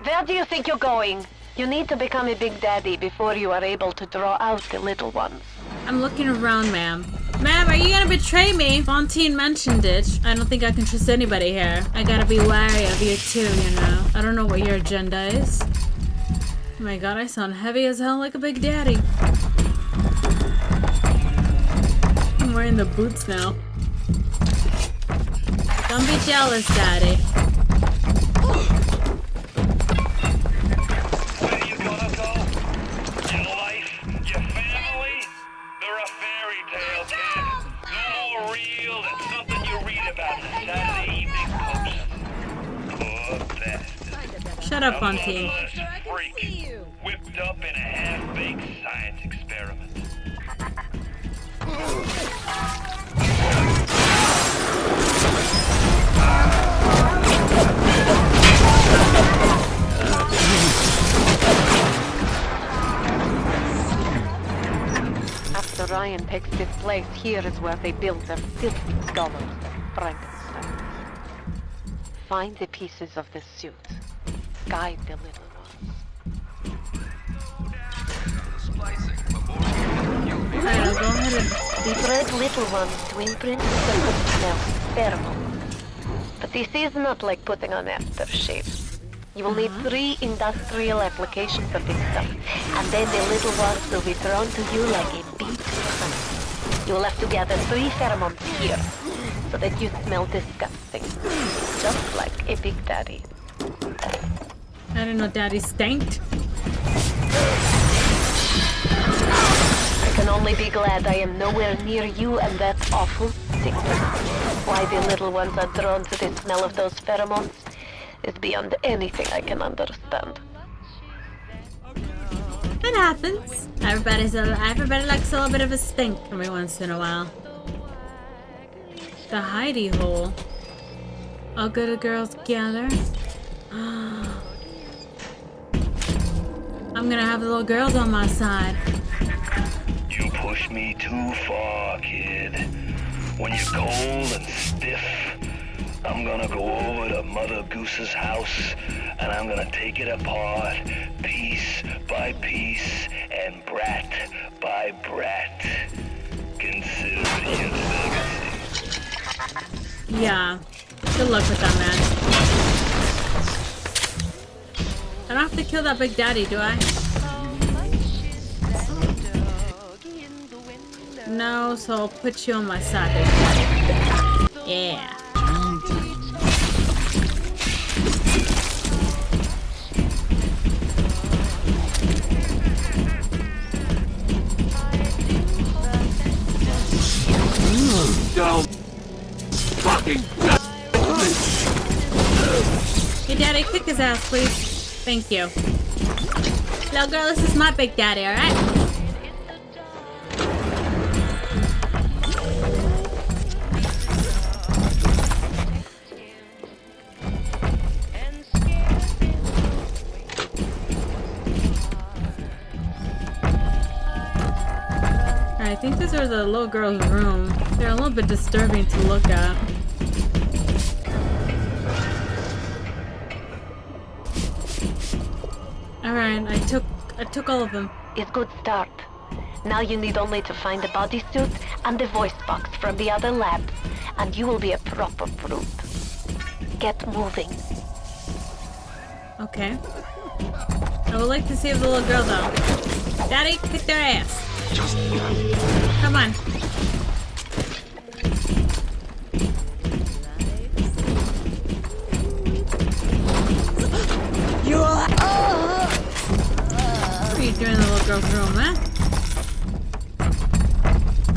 Where do you think you're going? You need to become a big daddy before you are able to draw out the little ones. I'm looking around, ma'am. Ma'am, are you gonna betray me? Fontaine mentioned it. I don't think I can trust anybody here. I gotta be wary of you too, you know. I don't know what your agenda is. Oh my god, I sound heavy as hell like a big daddy. I'm wearing the boots now. Don't be jealous, daddy. Where you gonna go? Your life? Your family? They're a fairy tale, kid. No more real than something you read about in the Saturday Evening Post. Poor bastard. Shut up, Fontaine. A freak. Whipped up in a half-baked science experiment. After Ryan picks this place, here is where they build their filthy scholars and Frankenstein. Find the pieces of the suit. Guide the little ones. Alright, I'll go ahead and... We bred little ones to imprint the good smell pheromone. But this is not like putting on aftershave. You will need 3 industrial applications of this stuff, and then the little ones will be thrown to you like a bee to honey. You will have to gather 3 pheromones here, so that you smell disgusting, just like a big daddy. I didn't know daddy stanked. I can only be glad I am nowhere near you and that awful sickness. Why the little ones are drawn to the smell of those pheromones is beyond anything I can understand. It happens. Everybody likes a little bit of a stink every once in a while. The hidey hole. All good girls gather. I'm gonna have the little girls on my side. You push me too far, kid. When you're cold and stiff, I'm gonna go over to Mother Goose's house and I'm gonna take it apart, piece by piece and brat by brat. Consider it your legacy. Yeah. Good luck with that, man. I don't have to kill that big daddy, do I? No, so I'll put you on my side, big daddy. Yeah. Fucking Hey, daddy, kick his ass, please. Thank you. Little girl, this is my big daddy, alright? I think these are the little girl's room. They're a little bit disturbing to look at. Alright, I took all of them. It's good start. Now you need only to find the bodysuit and the voice box from the other labs, and you will be a proper brute. Get moving. Okay. I would like to see the little girl though. Daddy, kick their ass. Come on. What are you doing in the little girl's room, huh?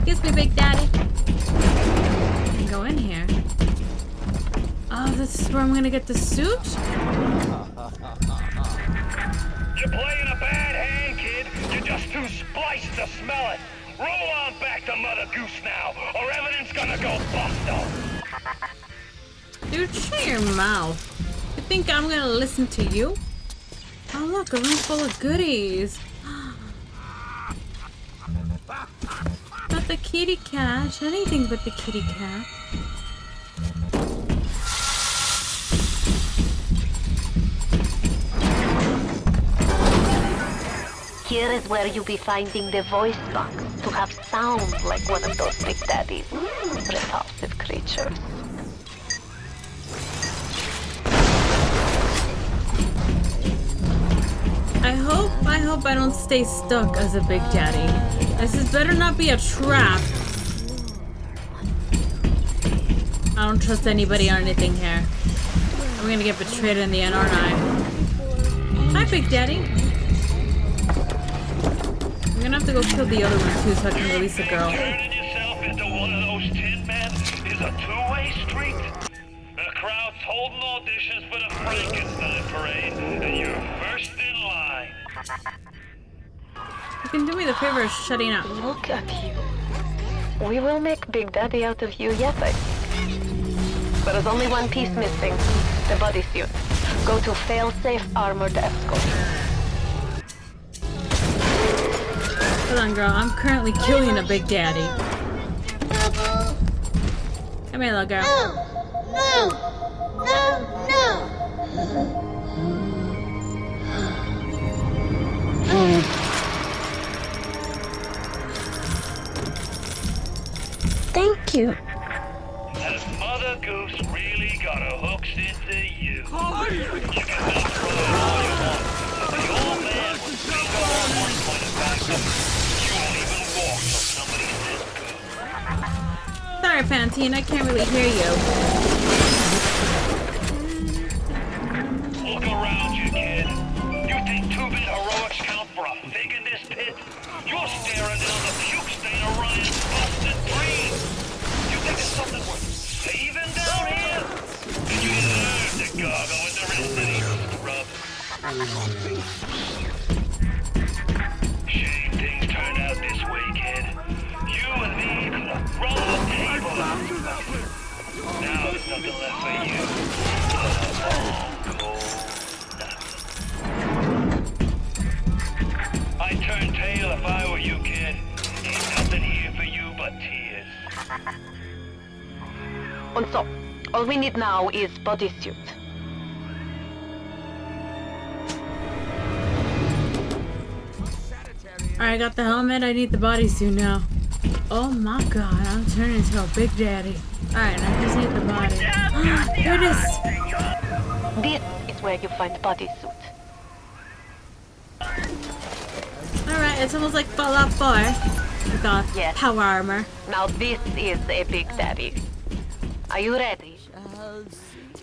Kiss me, big daddy. I can go in here. Oh, this is where I'm gonna get the suit? You're playing a bad hand, kid. You're just too spliced to smell it. Roll on back to Mother Goose now, or everything's gonna go busto. Dude, shut your mouth. You think I'm gonna listen to you? Oh look, a room full of goodies. Not the kitty cat. Anything but the kitty cat. Here is where you'll be finding the voice box to have sound like one of those Big Daddy's repulsive creatures. I hope I don't stay stuck as a Big Daddy. This better not be a trap. I don't trust anybody or anything here. I'm gonna get betrayed in the end, aren't I? Hi, Big Daddy. I'm gonna have to go kill the other one too so I can release the girl. Turning yourself into one of those tin men is a two-way street. The crowd's holding auditions for the Frankenstein parade, and you're first in line. You can do me the favor of shutting up. Look at you. We will make Big Daddy out of you yet, I think. But there's only one piece missing. The bodysuit. Go to fail-safe armored escort. Hold on, girl. I'm currently killing a Big Daddy. Come here, little girl. Thank you. Has Mother Goose really got her hooks into you? You can not throw it all you want, but the old man was single on one point of backup. You won't even walk till somebody says go. Sorry, Fantine. I can't really hear you. Look around you, kid. You think two-bit heroics count for a fig in this pit? You're staring down the puke stain of Ryan's busted dream. You think there's something worth saving down here? And you deserve to gargle with the rest of these scrubs. Shame things turned out this way, kid. You and me could have run the table. Now there's nothing left for you but a long, cold night. I'd turn tail if I were you, kid. Ain't nothing here for you but tears. And so, all we need now is bodysuit. Alright, I got the helmet. I need the bodysuit now. Oh my god, I'm turning into a Big Daddy. Alright, I just need the body. Here it is. This is where you find bodysuit. Alright, it's almost like Fallout 4 with the Yes. power armor. Now this is a Big Daddy. Are you ready?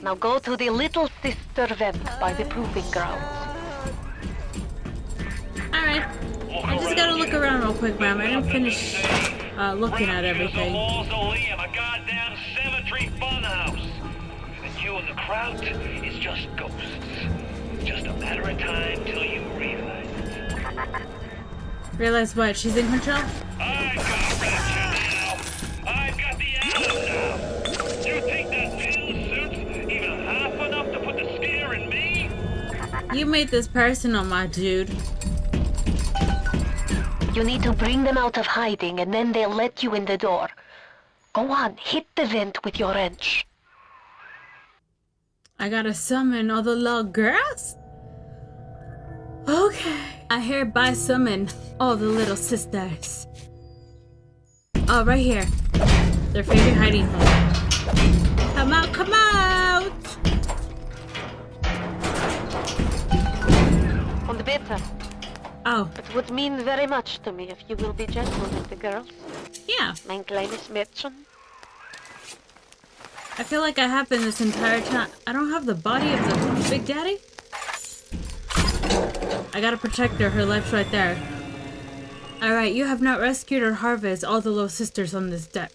Now go to the little sister vent by the proving grounds. Alright, I just gotta look around real quick, ma'am. I didn't finish looking at It's a everything. mausoleum, a goddamn cemetery funhouse. And you and the crowd is just ghosts. Just a matter of time till you realize it. Realize what? She's in control? I've got Rapture now. I've got the Atom now. You think that pill suit's even half enough to put the scare in me? You made this personal, my dude. You need to bring them out of hiding and then they'll let you in the door. Go on, hit the vent with your wrench. I gotta summon all the little girls? Okay. I hereby summon all the little sisters. Oh, right here. Their favorite hiding hole. Come out, come out! On the bitter. Oh, It would mean very much to me if you will be gentle with the girls. yeah. Mein kleines Mädchen. I feel like I have been this entire time. I don't have the body of the Big Daddy? I gotta protect her. Her life's right there. Alright, you have not rescued or harvested all the little sisters on this deck.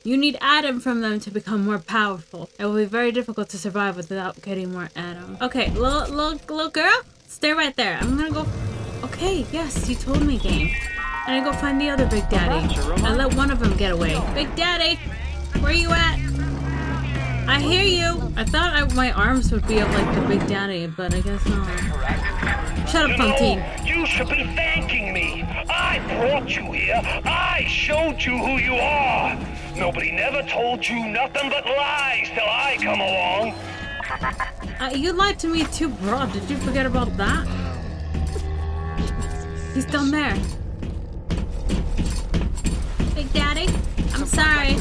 You need Adam from them to become more powerful. It will be very difficult to survive without getting more Adam. Okay, little girl, stay right there. I'm gonna go. Okay, yes, you told me, game. I'm gonna go find the other Big Daddy. I let one of them get away. Big Daddy, where you at? I hear you. I thought my arms would be up like the Big Daddy, but I guess not. Shut up, Pumpkin. You should be thanking me. I brought you here. I showed you who you are. Nobody never told you nothing but lies till I come along. You lied to me too, bro. Did you forget about that? He's down there. Big Daddy, I'm sorry.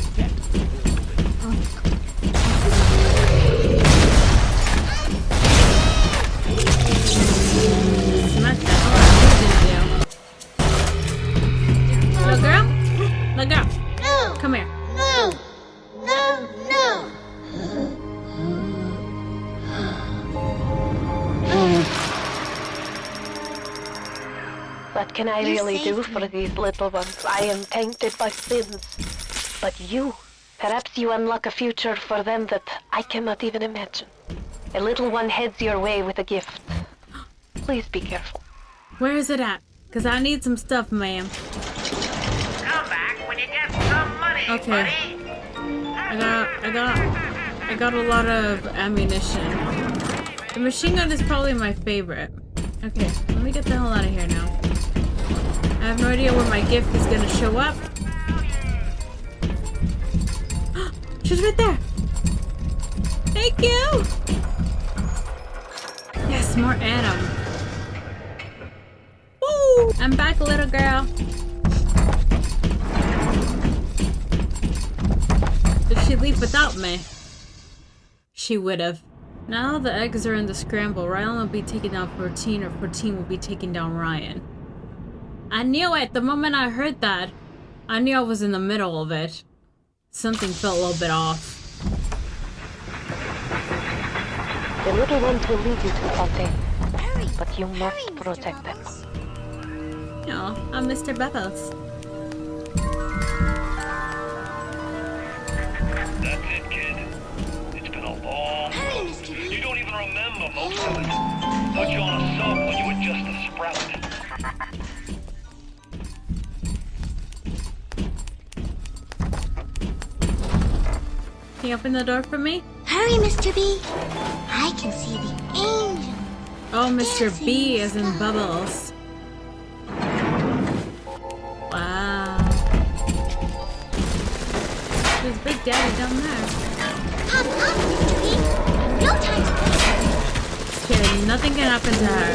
Smack the hell out of you. Little girl? Little girl. No! Come here. No! No! No! What can I really do for these little ones? I am tainted by sins. But you, perhaps you unlock a future for them that I cannot even imagine. A little one heads your way with a gift. Please be careful. Where is it at? Cause I need some stuff, ma'am. Come back when you get some money, Okay. buddy. I got a lot of ammunition. The machine gun is probably my favorite. Okay, let me get the hell out of here now. I have no idea where my gift is gonna show up. She's right there. Thank you. Yes, more Adam. Woo! I'm back, little girl. Did she leave without me? She would have. Now the eggs are in the scramble. Ryan will be taking down 14, or 14 will be taking down Ryan. I knew it! The moment I heard that, I knew I was in the middle of it. Something felt a little bit off. The little ones will lead you to Fontaine, but you must protect them. Oh, I'm Mr. Bubbles. That's it, kid. It's been a long road. You don't even remember most of it. Put you on a sub when you were just a sprout. Can you open the door for me? Hurry, Mr. B. I can see the angel. Oh, Mr. B as in Bubbles. Wow. There's Big Daddy down there. Hop up, Mr. B. No time to waste. Okay, nothing can happen to her.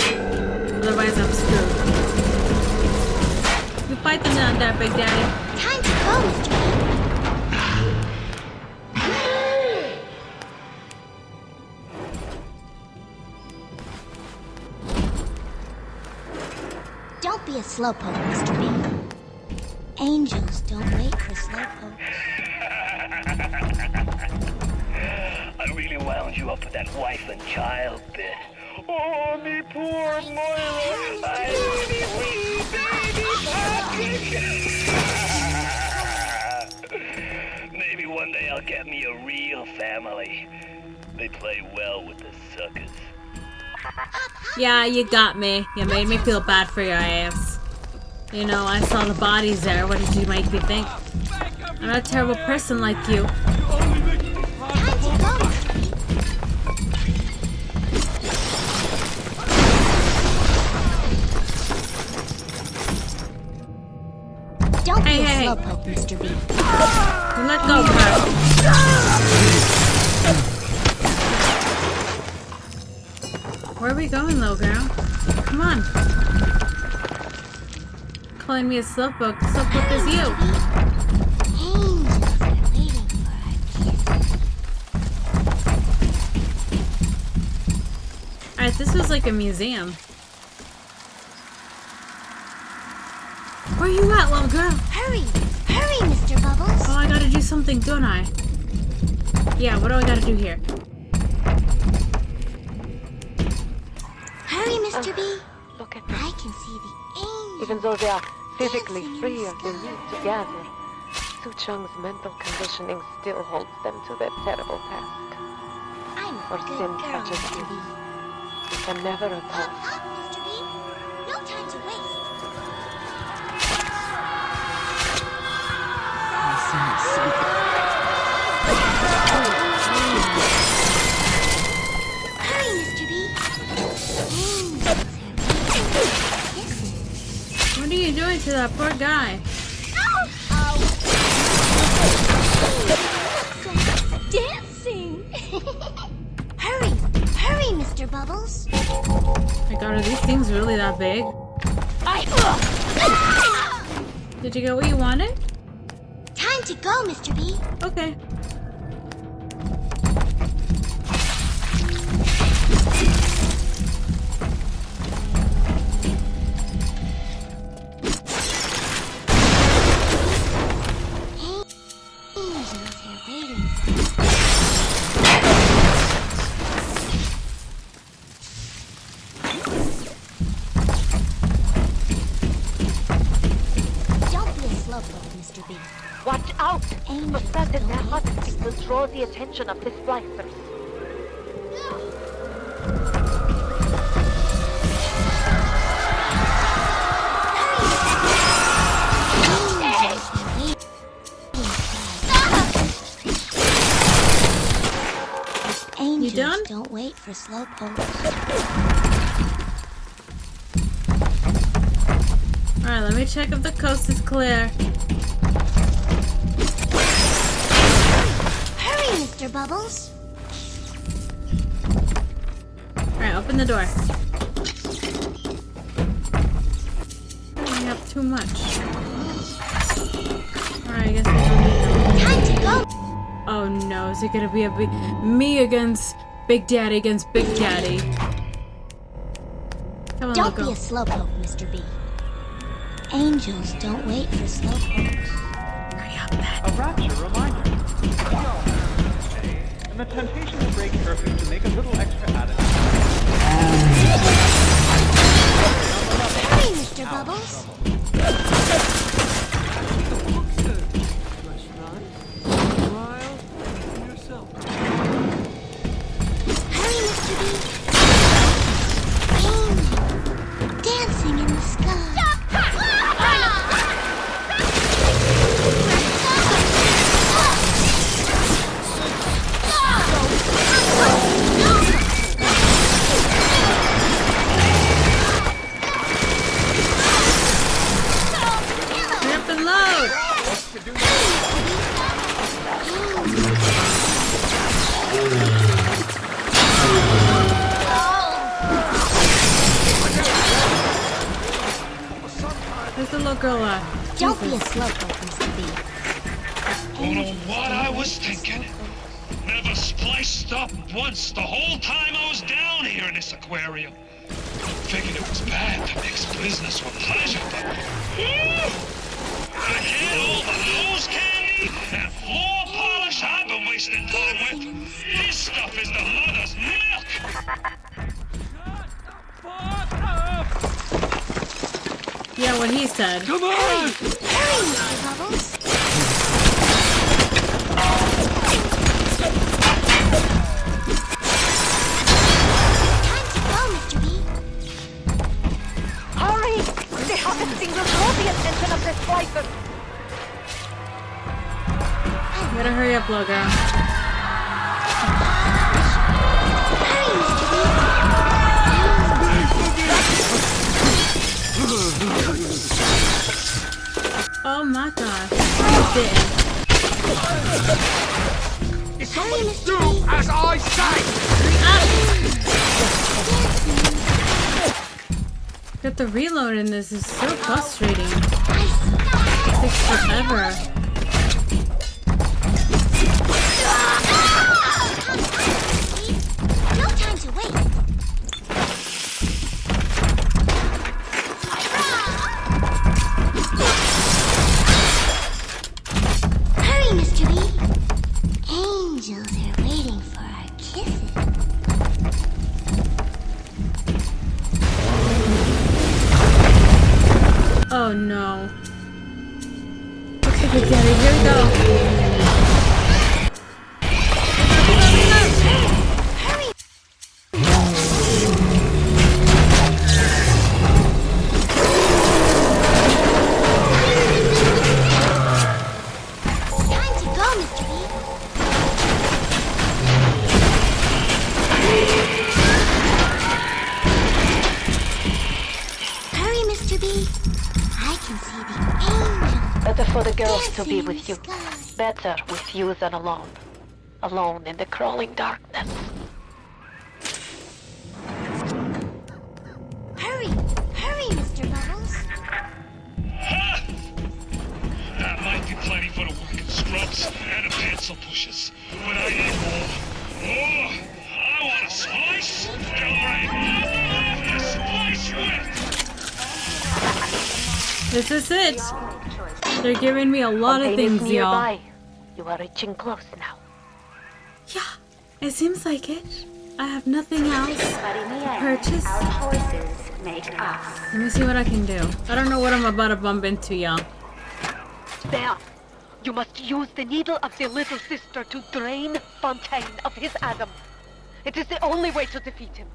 Otherwise, I'm screwed. You fight them down there, Big Daddy. Time to go, Mr. B. Don't be a slowpoke, Mr. B. Angels don't wait for slowpokes. I really wound you up with that wife and child bit. Oh, me poor Moira. I really baby. Maybe one day I'll get me a real family. They play well with the suckers. Yeah, you got me. You made me feel bad for your ass. You know, I saw the bodies there. What did you make me think? I'm not a terrible person like you. Time to go, Mr. B. Don't be a Hey. slowpoke, Mr. B. Let go, bro. Where are we going, little girl? Come on. Calling me a slowpoke. Slowpoke is you. Angels are waiting for our kiss. Alright, this was like a museum. Where you at, little girl? Hurry! Hurry, Mr. Bubbles! Oh, I gotta do something, don't I? Yeah, what do I gotta do here? Hurry, Mr. B! Look at I them. can see the angel. Even though they are physically free of the need to gather, Su Chung's mental conditioning still holds them to that terrible task. I'm a Or good sin girl, touches Mr. you. B. You can never Up, atone. up, Mr. B! No time to waste. Hurry, Mr. B! Angels What are you doing to that poor guy? dancing! Hurry! Hurry, Mr. Bubbles! My god, are these things really that big? Did you get what you wanted? Time to go, Mr. B. Okay. Angels are waiting. Don't be a slowpoke, Mr. B. Watch out! Angels For certain, their don't wait for harvesting will draw the attention of the splicers. Angels done? don't wait for slowpokes. Alright, let me check if the coast is clear. Hurry, Mr. Bubbles. Alright, open the door. I have too much. Alright, I guess I don't need Time to go. Oh no, is it gonna be me against Big Daddy against Big Daddy? Come on, Don't be loco. a slowpoke, Mr. B. Angels don't wait for slowpokes. Hurry up, man. A rapture reminder. We all have a day, and the temptation to break curfew to make a little extra added. Hurry, Mr. Bubbles. Hurry, Mr. B. Angel dancing in the sky. Hurry up and load! Where's the little girl at? Don't be a slowpoke, Mr. B. Don't know what I was thinking. Never spliced up once the whole time I was down here in this aquarium. Figured it was bad to mix business with pleasure, but forget all the nose candy and floor polish I've been wasting time with. This stuff is the mother's milk. Yeah, what he said. Come on! Hurry, Mr. Bubbles. Time to go, Mr. B. Hurry! The harvesting will draw the attention of the splicers. You better hurry up, little girl. Hurry, Mr. B. Oh my gosh. You didn't. Hurry, Mr. B. As I say! Got the reload in this is so frustrating. I It takes forever. No time to wait. Hurry, Mr. B. Angels are waiting for our kisses. Oh no. Okay, Big Daddy, here we go. Hurry! Time to go, Mr. B. Hurry, Mr. B. I can see the angel Better for the girls to dancing be in with the you. sky. Better with you than alone. Alone in the crawling darkness. Hurry! Hurry, Mr. Bubbles! This is it. They're giving me a lot of Fontaine is things, y'all. nearby. You are reaching close now. Yeah, it seems like it. I have nothing else to purchase. Our choices make us. Let me see what I can do. I don't know what I'm about to bump into, y'all. There! You must use the needle of the little sister to drain Fontaine of his Adam. It is the only way to defeat him.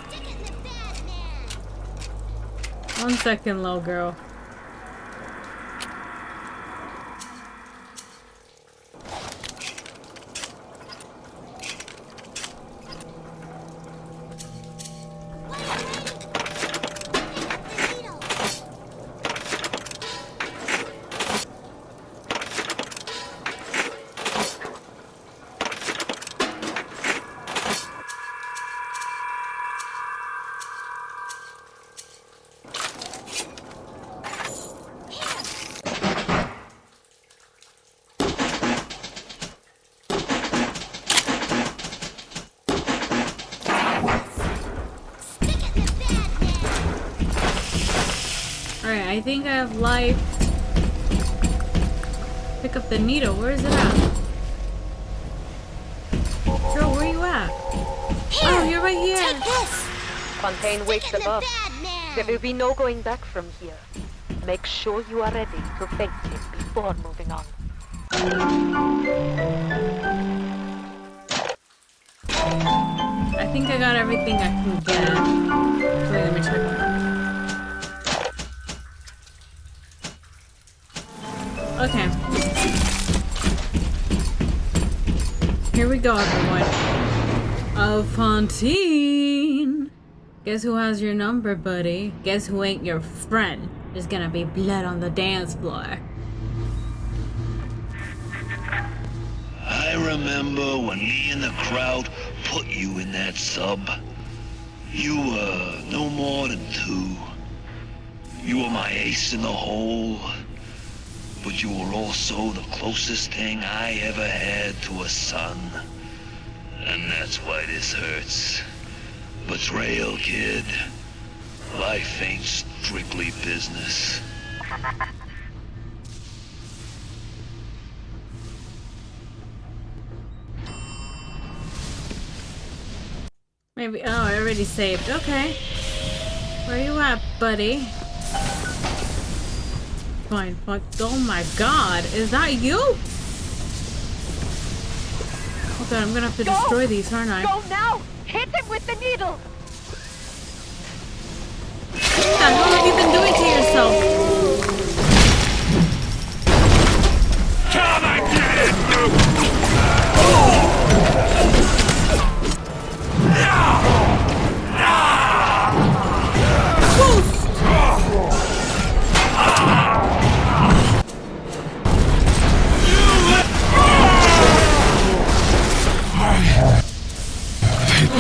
Stick it in the bad man. 1 second, little girl. Alright, I think I have life. Pick up the needle. Where is it at? Girl, where you at? Oh, you're right here. Take this. Fontaine wakes Stick it in the above. bad man. There will be no going back from here. Make sure you are ready to face him before moving on. I think I got everything I can get. Wait, let me check. Okay. Here we go, everyone. Oh, Fontaine. Guess who has your number, buddy? Guess who ain't your friend? There's gonna be blood on the dance floor. I remember when me and the crowd put you in that sub. You were no more than 2. You were my ace in the hole. But you were also the closest thing I ever had to a son. And that's why this hurts. Betrayal, kid. Life ain't strictly business. Maybe, oh, I already saved. Okay. Where you at, buddy? Fine, fuck. Oh my god, is that you? Oh god, I'm gonna have to destroy these, aren't I? Go now! Hit him with the needle! What the hell have you been doing to yourself? Come again!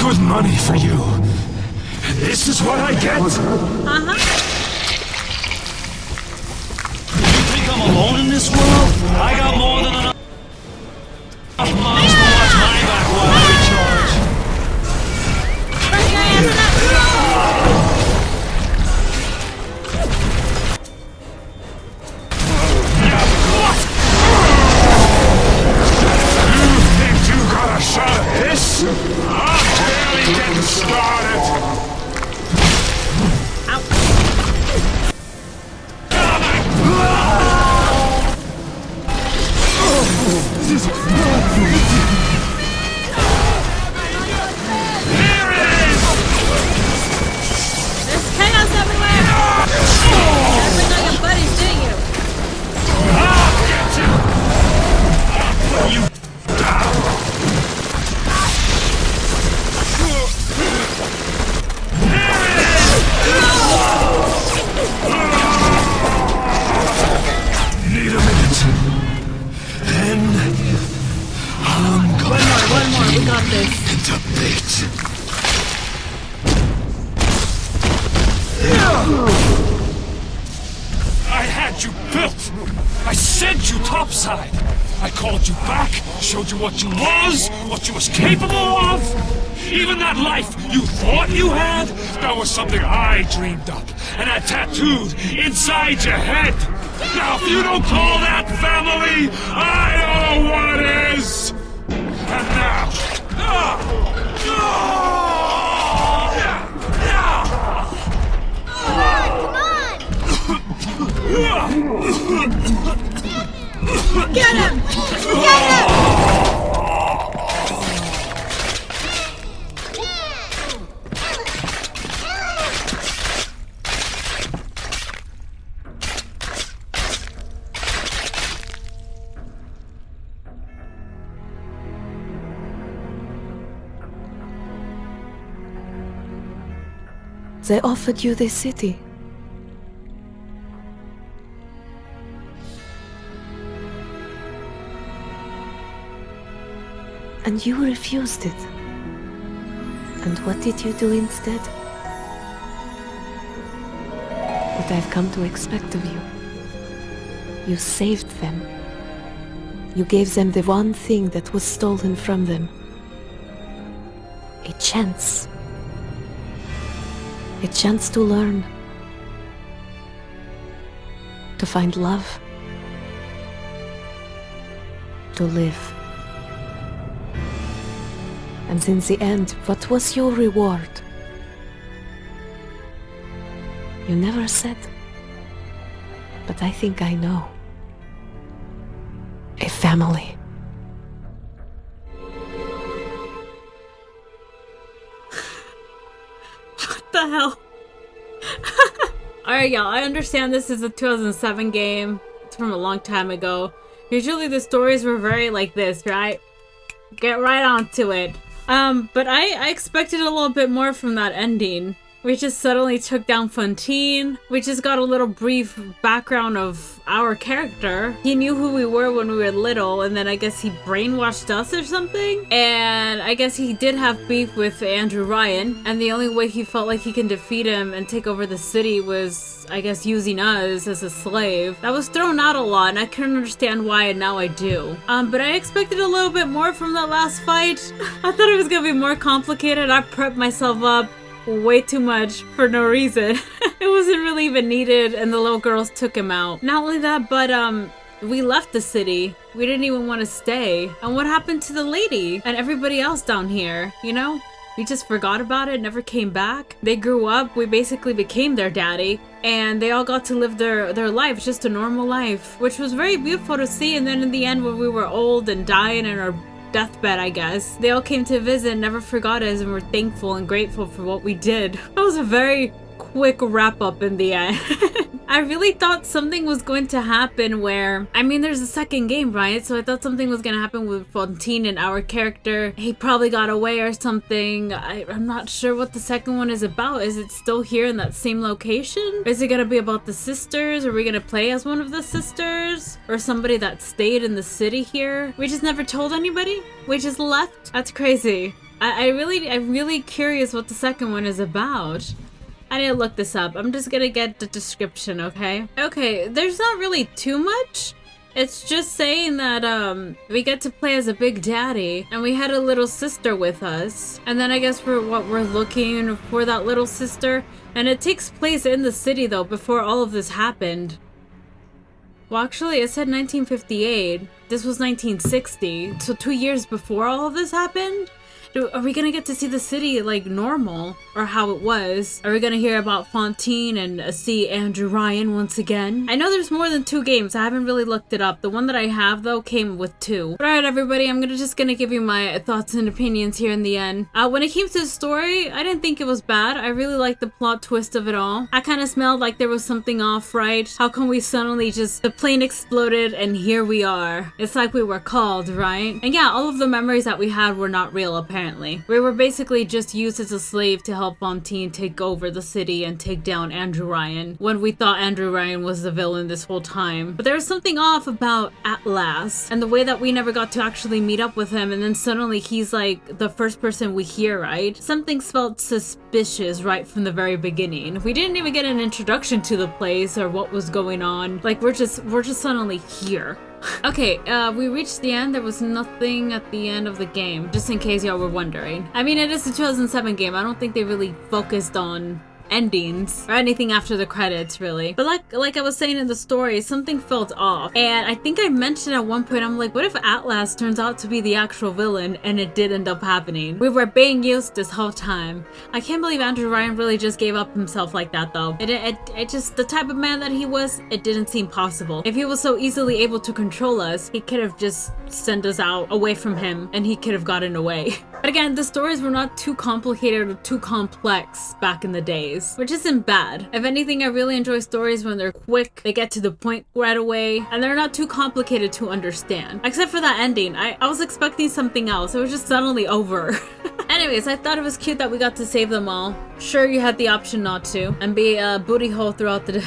Good money for you. This is what I get? Uh-huh. You think I'm alone in this world? I got more than enough moms to watch my back while I recharge. Bring your ass up. You think you got a shot at this? I'm barely getting started. There's chaos everywhere. You bring all your buddies, didn't you? I'll get you. Need a minute. Then I'm going One more, we got this. into bait. I had what you built. I sent you topside. I called you back, showed you what you was capable of. Even that life you thought you had, that was something I dreamed up and had tattooed inside your head. Now, if you don't call that family, I don't know what is. And now, Get him! Get him! They offered you this city. And you refused it. And what did you do instead? What I've come to expect of you. You saved them. You gave them the one thing that was stolen from them. A chance. A chance to learn. To find love. To live. And in the end, what was your reward? You never said. But I think I know. A family. What the hell? Alright, y'all, I understand this is a 2007 game. It's from a long time ago. Usually the stories were very like this, right? Get right onto it. But I expected a little bit more from that ending. We just suddenly took down Fontaine. We just got a little brief background of our character. He knew who we were when we were little, and then I guess he brainwashed us or something. And I guess he did have beef with Andrew Ryan, and the only way he felt like he can defeat him and take over the city was, I guess, using us as a slave. That was thrown out a lot, and I couldn't understand why, and now I do. But I expected a little bit more from that last fight. I thought it was gonna be more complicated. I prepped myself up way too much for no reason. It wasn't really even needed, and the little girls took him out. Not only that, but we left the city. We didn't even want to stay. And what happened to the lady and everybody else down here, you know? We just forgot about it, never came back. They grew up, we basically became their daddy, and they all got to live their life, just a normal life, which was very beautiful to see. And then in the end, when we were old and dying in our deathbed, I guess, they all came to visit, never forgot us, and were thankful and grateful for what we did. That was a very quick wrap up in the end. I really thought something was going to happen where, I mean, there's a second game, right? So I thought something was going to happen with Fontaine and our character. He probably got away or something. I'm not sure what the second one is about. Is it still here in that same location? Is it going to be about the sisters? Are we going to play as one of the sisters? Or somebody that stayed in the city here? We just never told anybody? We just left? That's crazy. I'm really curious what the second one is about. I need to look this up. I'm just gonna get the description, okay? Okay, there's not really too much. It's just saying that we get to play as a big daddy, and we had a little sister with us. And then I guess we're looking for that little sister. And it takes place in the city though, before all of this happened. Well, actually it said 1958. This was 1960. So 2 years before all of this happened? Are we gonna get to see the city like normal, or how it was? Are we gonna hear about Fontaine and see Andrew Ryan once again? I know there's more than 2 games. I haven't really looked it up. The one that I have though came with 2. But alright everybody, I'm just gonna give you my thoughts and opinions here in the end. When it came to the story, I didn't think it was bad. I really liked the plot twist of it all. I kind of smelled like there was something off, right? How come we suddenly the plane exploded and here we are? It's like we were called, right? And yeah, all of the memories that we had were not real, apparently. We were basically just used as a slave to help Fontaine take over the city and take down Andrew Ryan, when we thought Andrew Ryan was the villain this whole time. But there was something off about Atlas, and the way that we never got to actually meet up with him, and then suddenly he's like the first person we hear, right? Something felt suspicious right from the very beginning. We didn't even get an introduction to the place or what was going on. Like, we're just suddenly here. Okay, we reached the end. There was nothing at the end of the game, just in case y'all were wondering. I mean, it is a 2007 game. I don't think they really focused on endings or anything after the credits, really. But like I was saying in the story, something felt off. And I think I mentioned at one point, I'm like, what if Atlas turns out to be the actual villain? And it did end up happening. We were being used this whole time. I can't believe Andrew Ryan really just gave up himself like that, though. It just, the type of man that he was, it didn't seem possible. If he was so easily able to control us, he could have just sent us out away from him and he could have gotten away. But again, the stories were not too complicated or too complex back in the days, which isn't bad. If anything, I really enjoy stories when they're quick, they get to the point right away, and they're not too complicated to understand. Except for that ending. I was expecting something else. It was just suddenly over. Anyways, I thought it was cute that we got to save them all. Sure, you had the option not to, and be a booty hole throughout the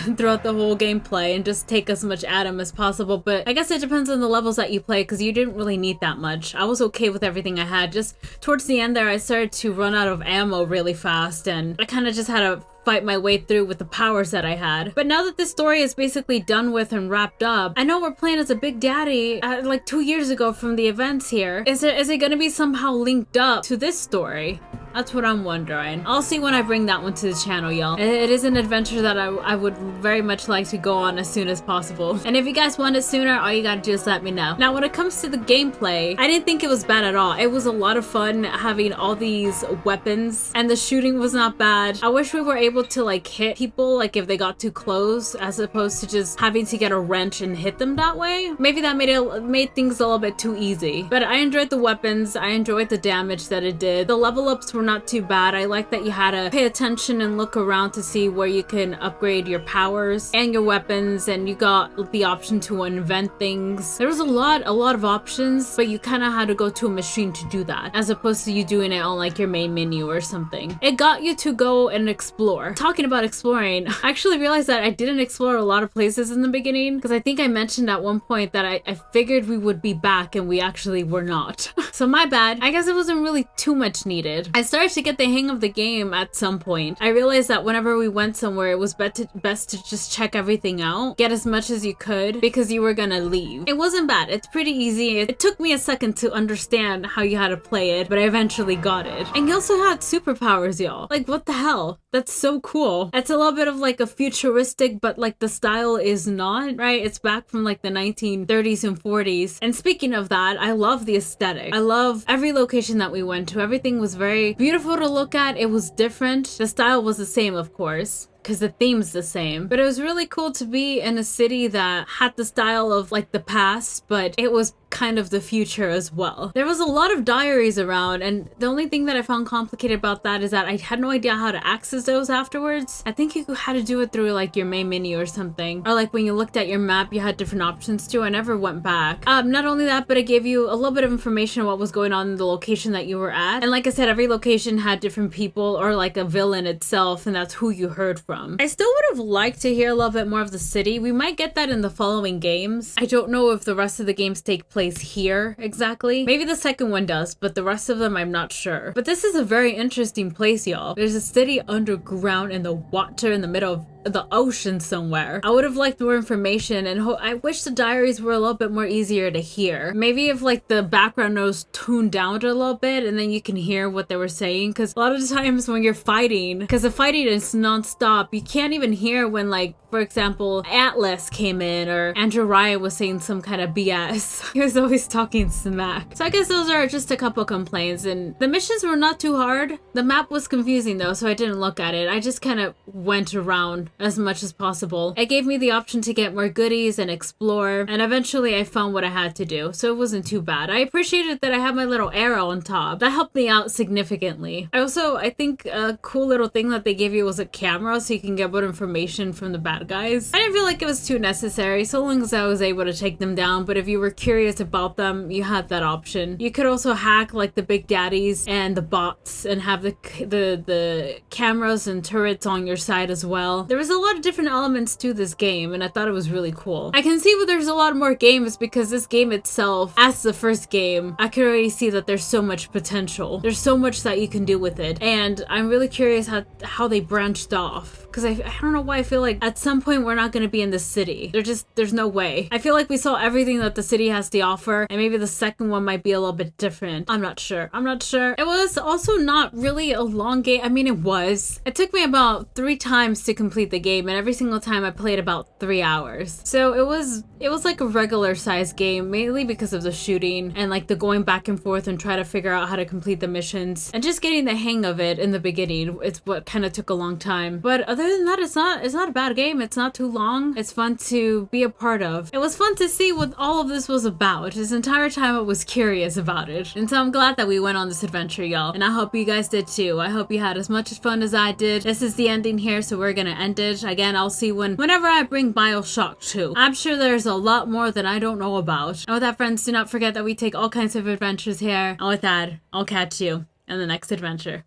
whole gameplay and just take as much Adam as possible, but I guess it depends on the levels that you play, because you didn't really need that much. I was okay with everything I had. Just towards the end there, I started to run out of ammo really fast, and I kind of just had to fight my way through with the powers that I had. But now that this story is basically done with and wrapped up, I know we're playing as a Big Daddy like 2 years ago from the events here. Is it gonna be somehow linked up to this story? That's what I'm wondering. I'll see when I bring that one to the channel, y'all. It is an adventure that I would very much like to go on as soon as possible. And if you guys want it sooner, all you gotta do is let me know. Now, when it comes to the gameplay, I didn't think it was bad at all. It was a lot of fun having all these weapons, and the shooting was not bad. I wish we were able to like hit people like if they got too close, as opposed to just having to get a wrench and hit them that way. Maybe that made things a little bit too easy. But I enjoyed the weapons. I enjoyed the damage that it did. The level ups were not too bad. I like that you had to pay attention and look around to see where you can upgrade your powers and your weapons, and you got the option to invent things. There was a lot of options, but you kind of had to go to a machine to do that, as opposed to you doing it on like your main menu or something. It got you to go and explore. Talking about exploring, I actually realized that I didn't explore a lot of places in the beginning, because I think I mentioned at one point that I figured we would be back, and we actually were not. So my bad. I guess it wasn't really too much needed. I started to get the hang of the game at some point. I realized that whenever we went somewhere, it was best to just check everything out, get as much as you could, because you were gonna leave. It wasn't bad. It's pretty easy. It took me a second to understand how you had to play it, but I eventually got it. And you also had superpowers, y'all. Like, what the hell? That's so cool. It's a little bit of like a futuristic, but like the style is not, right? It's back from like the 1930s and 40s. And speaking of that, I love the aesthetic. I love every location that we went to. Everything was very beautiful to look at. It was different. The style was the same, of course, because the theme's the same. But it was really cool to be in a city that had the style of like the past, but it was kind of the future as well. There was a lot of diaries around, and the only thing that I found complicated about that is that I had no idea how to access those afterwards. I think you had to do it through like your main menu or something, or like when you looked at your map you had different options too. I never went back. Not only that, but it gave you a little bit of information on what was going on in the location that you were at. And like I said, every location had different people or like a villain itself, and that's who you heard from. I still would have liked to hear a little bit more of the city. We might get that in the following games. I don't know if the rest of the games take place here exactly. Maybe the second one does, but the rest of them I'm not sure. But this is a very interesting place, y'all. There's a city underground in the water in the middle of the ocean somewhere. I would have liked more information, and I wish the diaries were a little bit more easier to hear. Maybe if like the background was tuned down a little bit, and then you can hear what they were saying, because a lot of the times when you're fighting, because the fighting is non-stop, you can't even hear when, like, for example, Atlas came in or Andrew Ryan was saying some kind of BS. He was always talking smack. So I guess those are just a couple complaints, and the missions were not too hard. The map was confusing though, so I didn't look at it. I just kind of went around as much as possible. It gave me the option to get more goodies and explore, and eventually I found what I had to do, so it wasn't too bad. I appreciated that I had my little arrow on top. That helped me out significantly. I think a cool little thing that they gave you was a camera so you can get more information from the bad guys. I didn't feel like it was too necessary so long as I was able to take them down, but if you were curious about them, you had that option. You could also hack like the big daddies and the bots and have the cameras and turrets on your side as well. There was a lot of different elements to this game and I thought it was really cool. I can see why there's a lot more games because this game itself, as the first game, I could already see that there's so much potential. There's so much that you can do with it, and I'm really curious how they branched off. Because I don't know why I feel like at some point we're not going to be in the city. There's no way. I feel like we saw everything that the city has to offer, and maybe the second one might be a little bit different. I'm not sure. It was also not really a long game. I mean, it was. It took me about 3 times to complete the game, and every single time I played about 3 hours. So it was like a regular sized game, mainly because of the shooting and like the going back and forth and try to figure out how to complete the missions and just getting the hang of it in the beginning. It's what kind of took a long time. But other than that, it's not a bad game. It's not too long. It's fun to be a part of. It was fun to see what all of this was about. This entire time I was curious about it. And so I'm glad that we went on this adventure, y'all. And I hope you guys did too. I hope you had as much fun as I did. This is the ending here, so we're gonna end it. Again, I'll see whenever I bring BioShock 2. I'm sure there's a lot more that I don't know about. And with that, friends, do not forget that we take all kinds of adventures here. And with that, I'll catch you in the next adventure.